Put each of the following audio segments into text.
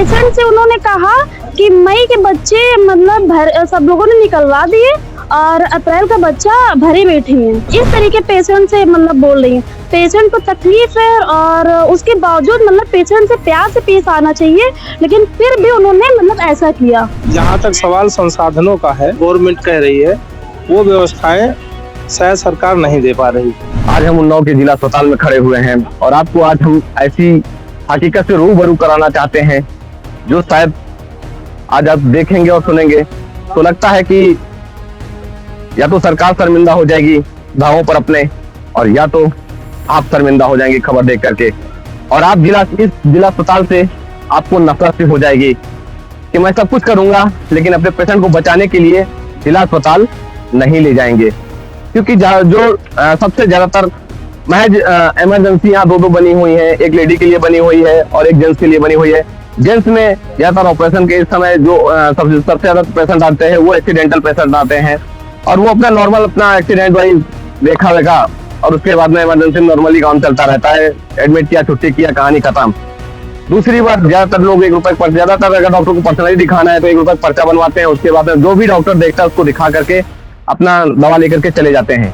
Patient से उन्होंने कहा कि मई के बच्चे मतलब सब लोगों ने निकलवा दिए और अप्रैल का बच्चा भरे बैठे हैं। इस तरीके पेशेंट से मतलब बोल रही हैं। पेशेंट को तकलीफ है और उसके बावजूद मतलब पेशेंट से प्यार से पेश आना चाहिए, लेकिन फिर भी उन्होंने मतलब ऐसा किया। जहाँ तक सवाल संसाधनों का है, गवर्नमेंट कह रही है वो व्यवस्थाएं शायद सरकार नहीं दे पा रही। आज हम उन्नाव के जिला अस्पताल में खड़े हुए हैं और आपको आज हम ऐसी हकीकत से रूबरू कराना चाहते हैं जो शायद आज आप देखेंगे और सुनेंगे तो लगता है कि या तो सरकार शर्मिंदा हो जाएगी दावों पर अपने, और या तो आप शर्मिंदा हो जाएंगे खबर देख करके, और आप इस जिला अस्पताल से आपको नफरत से हो जाएगी कि मैं सब कुछ करूंगा लेकिन अपने पेशेंट को बचाने के लिए जिला अस्पताल नहीं ले जाएंगे। क्योंकि जो सबसे ज्यादातर महज इमरजेंसी यहाँ दो बनी हुई है, एक लेडी के लिए बनी हुई है और एक जेंट्स के लिए बनी हुई है। जेंट्स में ज्यादातर ऑपरेशन के इस समय जो सबसे ज्यादा पेशेंट आते हैं वो एक्सीडेंटल पेशेंट आते हैं और वो अपना नॉर्मल अपना एक्सीडेंट वही देखा लगा और उसके बाद में इमरजेंसी में नॉर्मली काम चलता रहता है, एडमिट किया, छुट्टी किया, कहानी खत्म। दूसरी बात, ज्यादातर लोग 1 रुपए पर, ज्यादातर अगर डॉक्टर को पर्सनली दिखाना है तो 1 रुपए पर्चा बनवाते हैं, उसके बाद में जो भी डॉक्टर देखता है उसको दिखा करके अपना दवा लेकर के चले जाते हैं।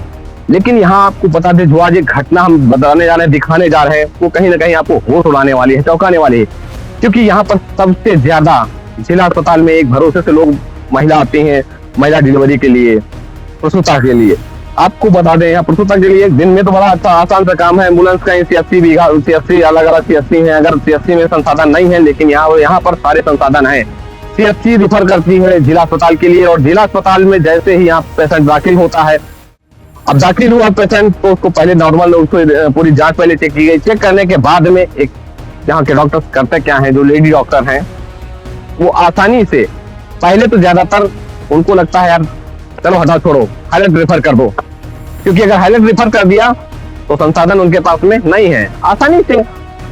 लेकिन यहाँ आपको बता दें, जो आज एक घटना हम बताने जा रहे हैं, दिखाने जा रहे हैं, वो कहीं ना कहीं आपको होश उड़ाने वाली है, चौंकाने वाली है। क्योंकि यहाँ पर सबसे ज्यादा जिला अस्पताल में एक भरोसे से लोग महिला आती हैं महिला डिलीवरी के लिए, प्रसूता के लिए। आपको बता दें यहाँ प्रसूता के लिए दिन में तो बड़ा अच्छा आसान सा काम है। एम्बुलेंस कहीं CHC अलग अलग CHC है, अगर CHC में संसाधन नहीं है, लेकिन यहाँ पर सारे संसाधन है। CHC रिफर करती है जिला अस्पताल के लिए और जिला अस्पताल में जैसे ही यहाँ पेशेंट दाखिल होता है, अब दाखिल हुआ पेशेंट तो उसको पहले नॉर्मल उसको पूरी जांच पहले चेक की गई। चेक करने के बाद में एक यहाँ के डॉक्टर्स करते क्या है, जो लेडी डॉक्टर हैं वो आसानी से, पहले तो ज्यादातर उनको लगता है यार चलो हटाओ छोड़ो हाईलाइट रेफर कर दो, क्योंकि अगर हाईलाइट रेफर कर दिया तो संसाधन उनके पास में नहीं है आसानी से,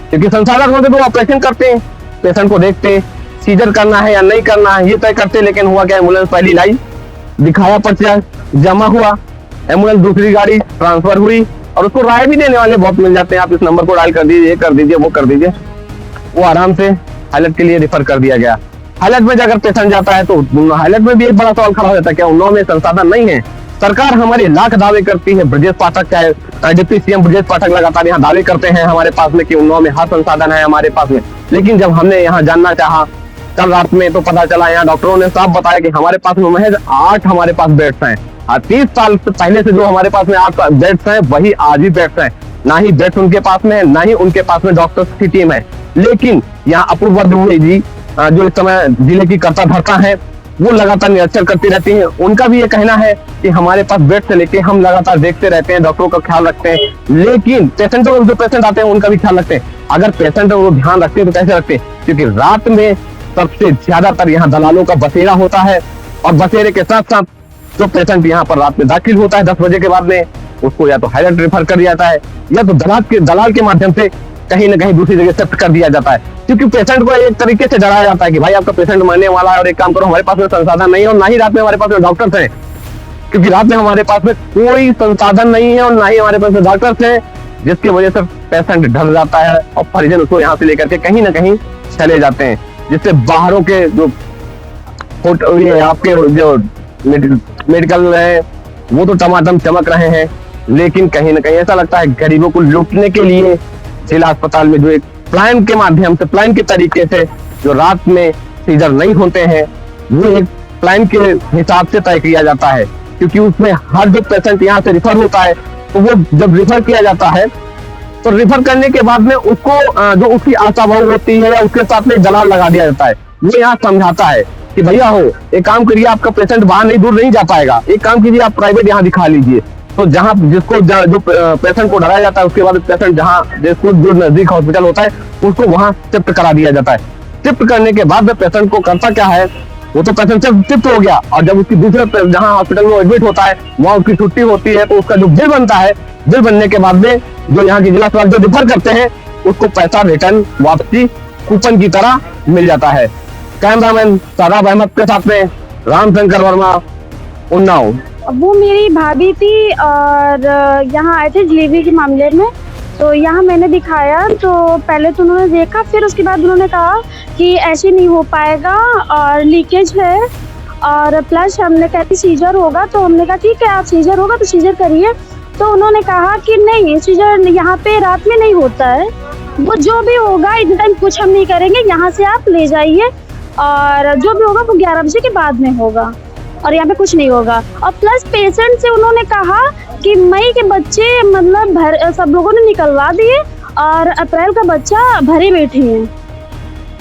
क्योंकि संसाधन होते तो ऑपरेशन करते, पेशेंट को देखते, सीजर करना है या नहीं करना है ये तय करते। लेकिन हुआ क्या, एम्बुलेंस पहली लाई, दिखाया, पर्चा जमा हुआ, एम्बुलेंस दूसरी गाड़ी ट्रांसफर हुई और उसको राय भी देने वाले बहुत मिल जाते हैं, आप इस नंबर को डायल कर दीजिए, कर दीजिए, वो कर दीजिए, वो आराम से हाईलाइट के लिए रिफर कर दिया गया। हाईलाइट में अगर पेशेंट जाता है तो हाईलाइट में भी एक बड़ा सवाल खड़ा हो जाता है, क्या उन्नाव में संसाधन नहीं है? सरकार हमारे लाख दावे करती है, ब्रजेश पाठक चाहे डिप्टी CM ब्रजेश पाठक लगातार यहाँ दावे करते हैं हमारे पास में कि उन्नाव में हर संसाधन है हमारे पास में। लेकिन जब हमने यहाँ जानना चाहा कल रात में तो पता चला, यहाँ डॉक्टरों ने साफ बताया कि हमारे पास में महज 8 हमारे पास बेड्स हैं। 30 साल से पहले से जो हमारे पास में 8 बेड्स हैं वही आज भी बेड्स हैं, ना ही बेड्स उनके पास में है, ना ही उनके पास में डॉक्टर्स की टीम है। लेकिन यहाँ अपूर्व वर्धमान जी जो इस समय जिले की कर्ता धर्ता है वो लगातार निरीक्षण करती रहती हैं। उनका भी ये कहना है कि हमारे पास बेड से लेके हम लगातार देखते रहते हैं, डॉक्टरों का ख्याल रखते हैं, लेकिन पेशेंटों जो पेशेंट आते हैं उनका भी ख्याल रखते हैं। अगर पेशेंट वो ध्यान रखते हैं तो कैसे रखते हैं, क्योंकि रात में सबसे ज्यादातर यहाँ दलालों का बसेरा होता है और बसेरे के साथ साथ जो पेशेंट यहाँ पर रात में दाखिल होता है 10 बजे के बाद में, उसको या तो हाईलाइट रेफर कर दिया जाता है या तो दलाल के माध्यम से कहीं ना कहीं दूसरी जगह शिफ्ट कर दिया जाता है। क्योंकि पेशेंट को एक तरीके से डराया जाता है कि भाई आपका पेशेंट मरने वाला है और एक काम करो, हमारे पास में संसाधन नहीं है और ना ही रात में हमारे पास में डॉक्टर्स हैं, क्योंकि रात में हमारे पास में कोई संसाधन नहीं है और ना ही हमारे पास में डॉक्टर्स हैं, जिसकी वजह से पेशेंट डर जाता है और परिजन उसको यहाँ से लेकर के कहीं ना कहीं चले जाते हैं, जिससे बाहरों के जो आपके जो मेडिकल है वो तो टमाटम चमक रहे हैं, लेकिन कहीं ना कहीं ऐसा लगता है गरीबों को लूटने के लिए जिला अस्पताल में जो एक प्लान के माध्यम से, प्लान के तरीके से जो रात में सीजर नहीं होते हैं वो एक प्लान के हिसाब से तय किया जाता है। क्योंकि उसमें हर जो पेशेंट यहाँ से रिफर होता है तो वो जब रिफर किया जाता है तो रिफर करने के बाद में उसको जो उसकी आशा बहु होती है या उसके साथ में दलाल लगा दिया जाता है। वो यहाँ समझाता है कि भैया हो एक काम करिए, आपका पेशेंट बाहर नहीं दूर नहीं जा पाएगा, एक काम कीजिए आप प्राइवेट यहाँ दिखा लीजिए। तो जहाँ जिसको जो पेशेंट को डराया जाता है उसके बाद पेशेंट जहाँ जिसको जो नजदीक हॉस्पिटल होता है उसको वहाँ शिफ्ट करा दिया जाता है। शिफ्ट करने के बाद में पेशेंट को करता क्या है, वो तो पेशेंट शिफ्ट हो गया और जब उसकी दूसरे जहाँ हॉस्पिटल में एडमिट होता है वहाँ उसकी छुट्टी होती है तो उसका जो बिल बनता है, बिल बनने के बाद में जो यहाँ की जिला अस्पताल जो रिफर करते हैं उसको पैसा रिटर्न वापसी कूपन की तरह मिल जाता है। कैमरामैन सादाब अहमद के साथ में रामशंकर वर्मा, उन्नाव। वो मेरी भाभी थी और यहाँ आए थे डिलीवरी के मामले में, तो यहाँ मैंने दिखाया तो पहले तो उन्होंने देखा, फिर उसके बाद उन्होंने कहा कि ऐसे नहीं हो पाएगा और लीकेज है, और प्लस हमने कहा कि सीजर होगा, तो हमने कहा ठीक है आप सीजर होगा तो सीजर करिए। तो उन्होंने कहा कि नहीं, सीजर यहाँ पे रात में नहीं होता है, वो जो भी होगा इतने टाइम कुछ हम नहीं करेंगे, यहाँ से आप ले जाइए और जो भी होगा वो 11 बजे के बाद में होगा और यहाँ पे कुछ नहीं होगा। और प्लस पेशेंट से उन्होंने कहा कि मई के बच्चे मतलब सब लोगों ने निकलवा दिए और अप्रैल का बच्चा भरे बैठे हैं।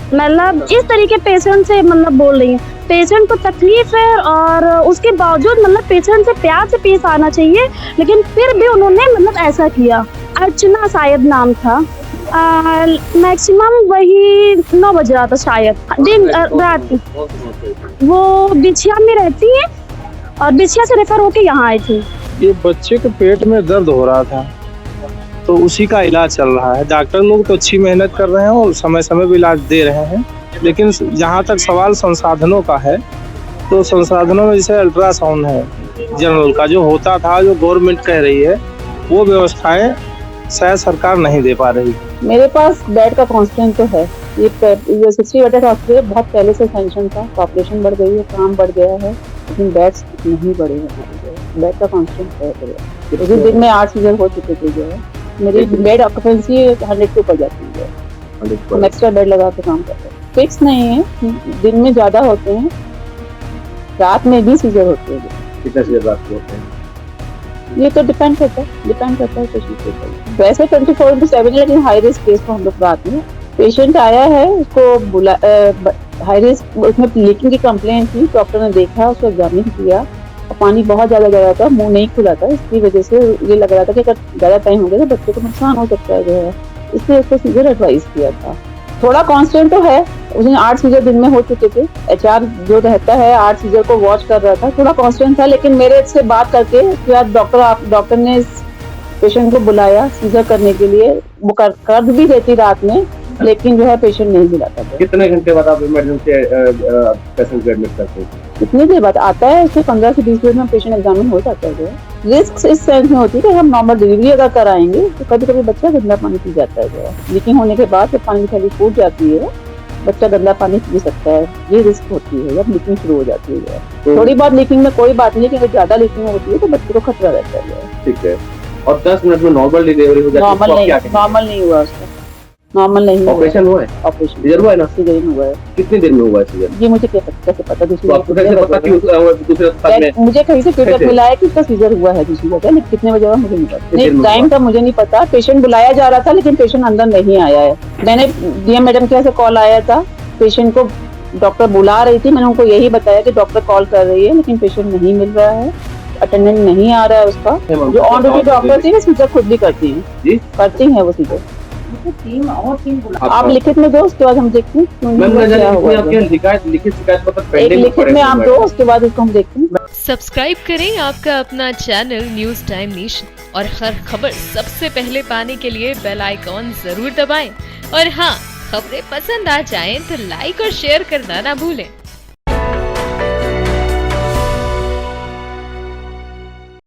मतलब इस तरीके पेशेंट से मतलब बोल रही हैं। पेशेंट को तकलीफ है और उसके बावजूद मतलब पेशेंट से प्यार से पेश आना चाहिए, लेकिन फिर भी उन्होंने मतलब ऐसा किया। अर्चना शायद नाम था, मैक्सिमम वही 9 बज रहा था शायद, दिन रात। वो बिछिया में रहती है और बिछिया से रेफर होके यहाँ आई थी। ये बच्चे के पेट में दर्द हो रहा था तो उसी का इलाज चल रहा है। डॉक्टर लोग तो अच्छी मेहनत कर रहे हैं और समय समय भी इलाज दे रहे हैं, लेकिन जहाँ तक सवाल संसाधनों का है तो संसाधनों में जैसे अल्ट्रासाउंड है जनरल का जो होता था, जो गवर्नमेंट कह रही है, वो व्यवस्थाएं शायद सरकार नहीं दे पा रही। मेरे पास बेड का कांस्टेंट तो है, ये 60 बेडेड हॉस्पिटल बहुत पहले से सैंक्शन था, पॉपुलेशन बढ़ गई है, काम बढ़ गया है, लेकिन बेड्स नहीं बढ़े हैं। बेड का कांस्टेंट है, लेकिन दिन में 8 सीजर हो चुके थे। जो है मेरी बेड ऑक्यूपेंसी 100 के ऊपर जाती है, हम एक्स्ट्रा बेड लगा के काम करते हैं। फिक्स नहीं है, दिन में ज्यादा होते हैं, रात में भी सीजर होते हैं। कितने सीजर रात को होते हैं? ये तो डिपेंड करता है पेशेंट के ऊपर। वैसे 24/7, लेकिन हाई रिस्क केस को हम लोग रात में, पेशेंट आया है उसको हाई रिस्क, उसमें लीकिंग की कंप्लेंट थी, डॉक्टर ने देखा, उसको एग्जामिन किया और पानी बहुत ज्यादा जा रहा था, मुंह नहीं खुला था, इसकी वजह से ये लग रहा था कि अगर ज्यादा टाइम हो गया तो बच्चे को नुकसान हो सकता है जो है, इसलिए उसको सीजर एडवाइस किया था। थोड़ा कांस्टेंट तो है, उसने 8 सीजर दिन में हो चुके थे, HR जो रहता है 8 सीजर को वॉच कर रहा था, थोड़ा कांस्टेंट था, लेकिन मेरे से बात करके उसके बाद डॉक्टर ने पेशेंट को बुलाया सीजर करने के लिए, वो कर भी देती रात में, लेकिन जो है पेशेंट नहीं मिलाता था। कितने घंटे बाद आप इमरजेंसी पेशेंट को एडमिट करते हैं? कितनी देर बाद आता है, उससे 15 से 20 मिनट में पेशेंट एग्जामिन हो जाता है। जो है रिस्क इस सेंस में होती है कि हम नॉर्मल डिलीवरी अगर कराएंगे तो कभी कभी बच्चा गंदा पानी पी जाता है। जो है लीकिंग होने के बाद जब पानी की थैली फूट जाती है, बच्चा गंदा पानी पी सकता है, ये रिस्क होती है जब लीकिंग शुरू हो जाती है। थोड़ी बहुत लीकिंग में कोई बात नहीं, लेकिन ज्यादा लीकिंग होती है तो बच्चे को खतरा रहता है। ठीक है, और 10 मिनट में नॉर्मल डिलीवरी हो जाती है? नॉर्मल नहीं हुआ उसका, नॉर्मल नहीं। ऑपरेशन हुआ है? ऑपरेशन सीजर हुआ है ना? सीजर हुआ है। कितनी देर में हुआ है सीजर? ये मुझे कैसे पता? दूसरी दूसरे अस्पताल में मुझे कहीं से फीडबैक मिला है कि उसका सीजर हुआ है दूसरी जगह, लेकिन कितने बजे हुआ मुझे नहीं पता, नहीं टाइम का मुझे नहीं पता। पेशेंट बुलाया जा रहा था लेकिन पेशेंट अंदर नहीं आया है। मैंने DM मैडम के यहाँ से कॉल आया था, पेशेंट को डॉक्टर बुला रही थी, मैंने उनको यही बताया कि डॉक्टर कॉल कर रही है, लेकिन पेशेंट नहीं मिल रहा है, अटेंडेंट नहीं आ रहा है उसका। जो ऑन ड्यूटी डॉक्टर थी वो सीजर खुद भी करती है, करती है वो सीजर। आप लिखित में दो, उसके बाद हम देखते हैं। लिखित में आप दो, उसके बाद उसको हम देखते हैं। सब्सक्राइब करें आपका अपना चैनल न्यूज टाइम नेशन, और हर खबर सबसे पहले पाने के लिए बेल आइकॉन जरूर दबाएं। और हाँ, खबरें पसंद आ जाएं तो लाइक और शेयर करना ना भूलें।